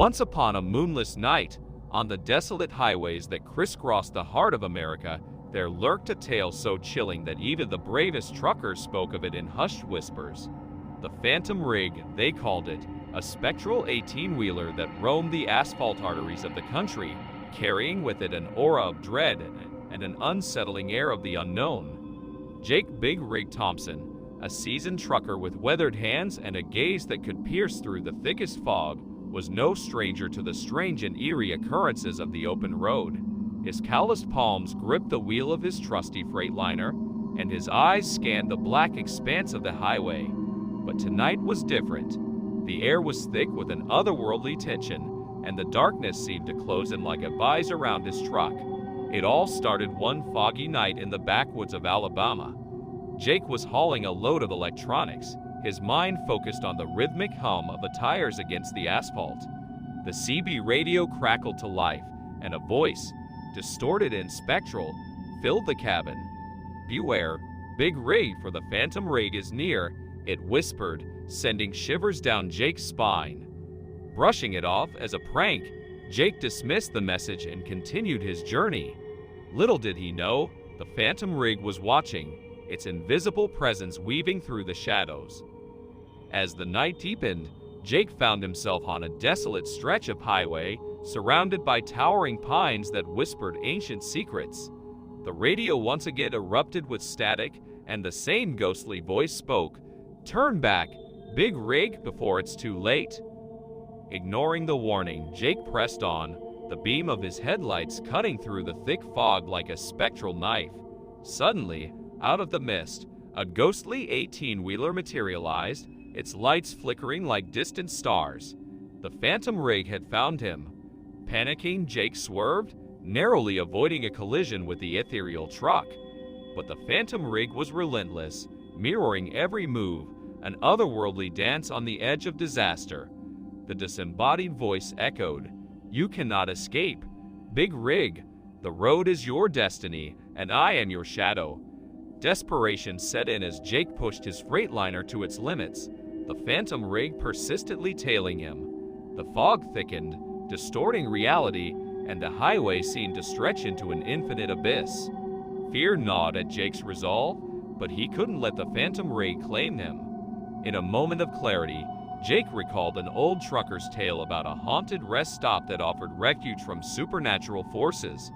Once upon a moonless night, on the desolate highways that crisscrossed the heart of America, there lurked a tale so chilling that even the bravest truckers spoke of it in hushed whispers. The Phantom Rig, they called it, a spectral 18-wheeler that roamed the asphalt arteries of the country, carrying with it an aura of dread and an unsettling air of the unknown. Jake Big Rig Thompson, a seasoned trucker with weathered hands and a gaze that could pierce through the thickest fog, was no stranger to the strange and eerie occurrences of the open road. His calloused palms gripped the wheel of his trusty Freightliner, and his eyes scanned the black expanse of the highway. But tonight was different. The air was thick with an otherworldly tension, and the darkness seemed to close in like a vise around his truck. It all started one foggy night in the backwoods of Alabama. Jake was hauling a load of electronics, his mind focused on the rhythmic hum of the tires against the asphalt. The CB radio crackled to life, and a voice, distorted and spectral, filled the cabin. "Beware, Big Rig, for the Phantom Rig is near," it whispered, sending shivers down Jake's spine. Brushing it off as a prank, Jake dismissed the message and continued his journey. Little did he know, the Phantom Rig was watching, its invisible presence weaving through the shadows. As the night deepened, Jake found himself on a desolate stretch of highway, surrounded by towering pines that whispered ancient secrets. The radio once again erupted with static, and the same ghostly voice spoke, "Turn back, Big Rig, before it's too late." Ignoring the warning, Jake pressed on, the beam of his headlights cutting through the thick fog like a spectral knife. Suddenly, out of the mist, a ghostly 18-wheeler materialized, its lights flickering like distant stars. The Phantom Rig had found him. Panicking, Jake swerved, narrowly avoiding a collision with the ethereal truck. But the Phantom Rig was relentless, mirroring every move, an otherworldly dance on the edge of disaster. The disembodied voice echoed, "You cannot escape. Big Rig, the road is your destiny, and I am your shadow." Desperation set in as Jake pushed his Freightliner to its limits, the Phantom Rig persistently tailing him. The fog thickened, distorting reality, and the highway seemed to stretch into an infinite abyss. Fear gnawed at Jake's resolve, but he couldn't let the Phantom Rig claim him. In a moment of clarity, Jake recalled an old trucker's tale about a haunted rest stop that offered refuge from supernatural forces.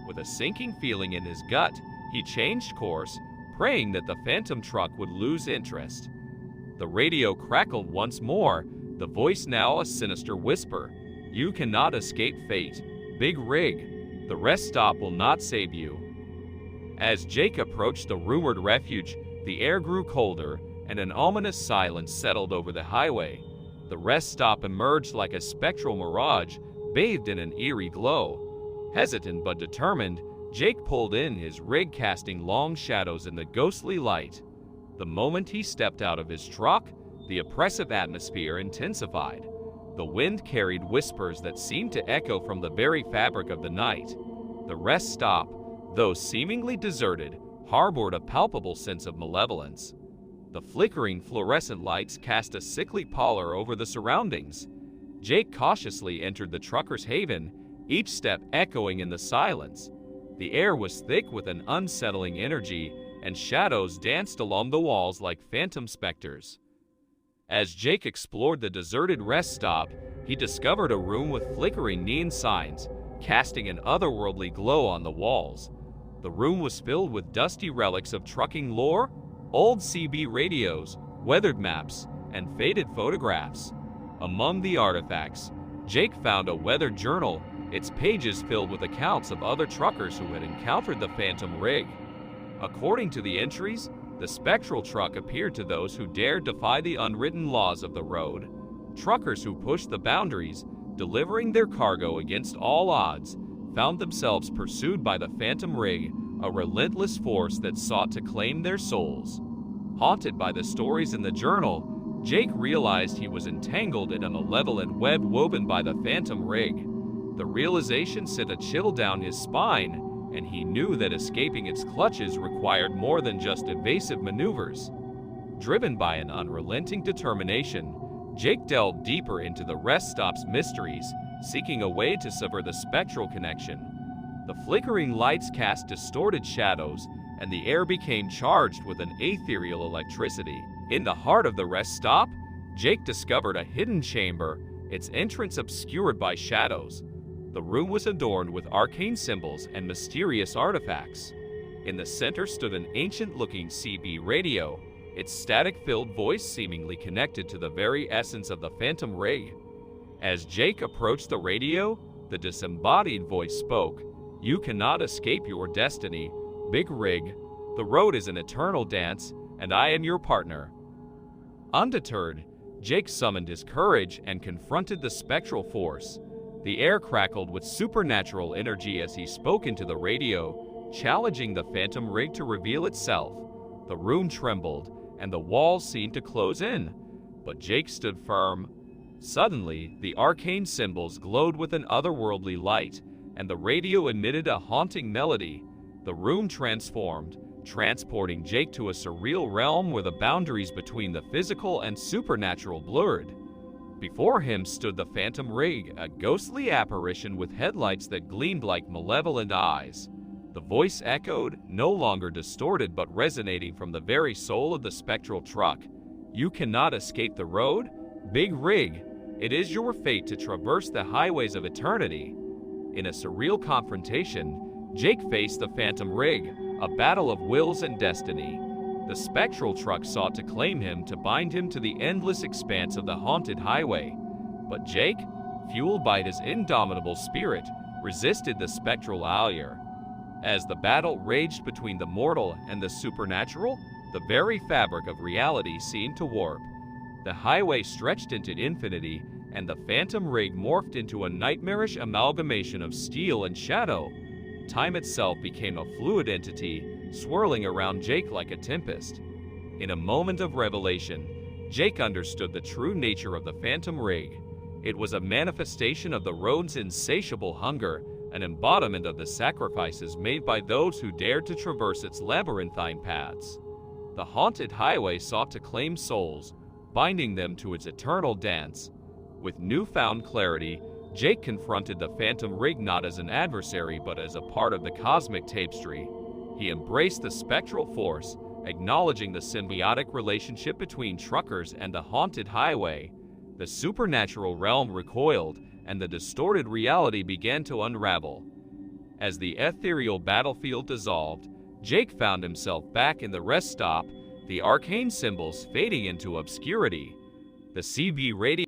With a sinking feeling in his gut, he changed course, praying that the phantom truck would lose interest. The radio crackled once more, the voice now a sinister whisper, "You cannot escape fate. Big Rig, the rest stop will not save you." As Jake approached the rumored refuge, the air grew colder, and an ominous silence settled over the highway. The rest stop emerged like a spectral mirage, bathed in an eerie glow. Hesitant but determined, Jake pulled in, his rig casting long shadows in the ghostly light. The moment he stepped out of his truck, the oppressive atmosphere intensified. The wind carried whispers that seemed to echo from the very fabric of the night. The rest stop, though seemingly deserted, harbored a palpable sense of malevolence. The flickering fluorescent lights cast a sickly pallor over the surroundings. Jake cautiously entered the trucker's haven, each step echoing in the silence. The air was thick with an unsettling energy, and shadows danced along the walls like phantom specters. As Jake explored the deserted rest stop, he discovered a room with flickering neon signs, casting an otherworldly glow on the walls. The room was filled with dusty relics of trucking lore, old CB radios, weathered maps, and faded photographs. Among the artifacts, Jake found a weathered journal, its pages filled with accounts of other truckers who had encountered the Phantom Rig. According to the entries, the spectral truck appeared to those who dared defy the unwritten laws of the road. Truckers who pushed the boundaries, delivering their cargo against all odds, found themselves pursued by the Phantom Rig, a relentless force that sought to claim their souls. Haunted by the stories in the journal, Jake realized he was entangled in a malevolent web woven by the Phantom Rig. The realization sent a chill down his spine, and he knew that escaping its clutches required more than just evasive maneuvers. Driven by an unrelenting determination, Jake delved deeper into the rest stop's mysteries, seeking a way to sever the spectral connection. The flickering lights cast distorted shadows, and the air became charged with an ethereal electricity. In the heart of the rest stop, Jake discovered a hidden chamber, its entrance obscured by shadows. The room was adorned with arcane symbols and mysterious artifacts. In the center stood an ancient-looking CB radio, its static-filled voice seemingly connected to the very essence of the phantom rig. As Jake approached the radio, the disembodied voice spoke. "You cannot escape your destiny, Big Rig. The road is an eternal dance, and I am your partner." Undeterred, Jake summoned his courage and confronted the spectral force. The air crackled with supernatural energy as he spoke into the radio, challenging the phantom rig to reveal itself. The room trembled, and the walls seemed to close in, but Jake stood firm. Suddenly, the arcane symbols glowed with an otherworldly light, and the radio emitted a haunting melody. The room transformed, transporting Jake to a surreal realm where the boundaries between the physical and supernatural blurred. Before him stood the phantom rig, a ghostly apparition with headlights that gleamed like malevolent eyes. The voice echoed, no longer distorted but resonating from the very soul of the spectral truck. "You cannot escape the road, Big Rig. It is your fate to traverse the highways of eternity." In a surreal confrontation, Jake faced the phantom rig, a battle of wills and destiny. The spectral truck sought to claim him, to bind him to the endless expanse of the haunted highway. But Jake, fueled by his indomitable spirit, resisted the spectral allure. As the battle raged between the mortal and the supernatural, the very fabric of reality seemed to warp. The highway stretched into infinity, and the phantom rig morphed into a nightmarish amalgamation of steel and shadow. Time itself became a fluid entity, swirling around Jake like a tempest. In a moment of revelation, Jake understood the true nature of the phantom rig. It was a manifestation of the road's insatiable hunger, an embodiment of the sacrifices made by those who dared to traverse its labyrinthine paths. The haunted highway sought to claim souls, binding them to its eternal dance. With newfound clarity, Jake confronted the phantom rig not as an adversary but as a part of the cosmic tapestry. He embraced the spectral force, acknowledging the symbiotic relationship between truckers and the haunted highway. The supernatural realm recoiled, and the distorted reality began to unravel. As the ethereal battlefield dissolved, Jake found himself back in the rest stop, the arcane symbols fading into obscurity. The CB radio